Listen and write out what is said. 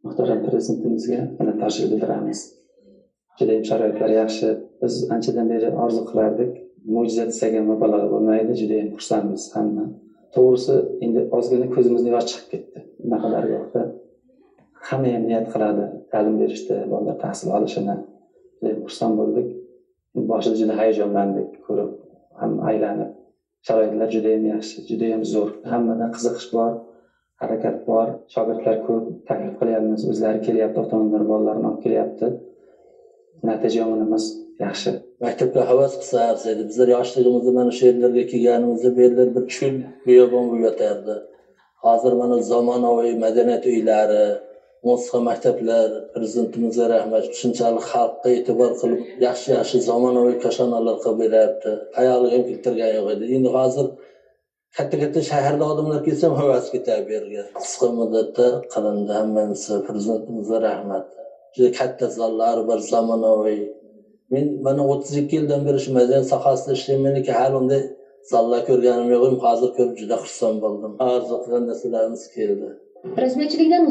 Muhtaram Prezidentimizga minnatdorchilik bildiramiz. Judayam sharoitlar yaxshi. Biz anchadan beri orzu qilardik. Mo'jiza desak ham mubolag'a bo'lmaydi. Judayam xursandmiz hamma. To'g'risi, endi ozgina ko'zimizning yoshi chiqib ketdi. Bunaqa dargohda hamma ham niyat qiladi ta'lim berishda, bolalar tahsil olishini. Judayam xursand bo'ldik. Boshida juda hayajonlandik ko'rib, ham aylanib. Sharoitlar judayam yaxshi, judayam zo'r. Hammadan qiziqish bor, harakat bor, shogirdlar ko'p, taklif qilyapmiz, o'zlari kelyapti, ota-onalar bolalarini olib kelyapti. Natija emas, yaxshi. Maktabga havas qilsangiz edi. Bizlar yoshligimizda mana shu yerlarga kelganimizda bellar bir chul biyobon bo'lib yotardi. Hozir mana zamonaviy madaniyat uylari, musiqa maktablar, Prezidentimizga rahmat, shunchalik xalqqa e'tibor qilib, yaxshi zamonaviy kashonalar qilib beryapti. Hayolimga ham keltirgan yo'q edi. Endi hozir katta shaharda odamlar kelsa ham havas ketadi bu yerga. Qisqa muddatda qilindi hammasi. Prezidentimizga rahmat. Juda katta zallar bor, zamonaviy. Men mana 32 yildan beri shu madaniyat sohasida ishlaymanki, hali unday zallar ko'rganim yo'q. Hozir ko'rib juda xursand bo'ldim. Orzu qilgan narsalarimiz keldi. Rasmiyatchilikdan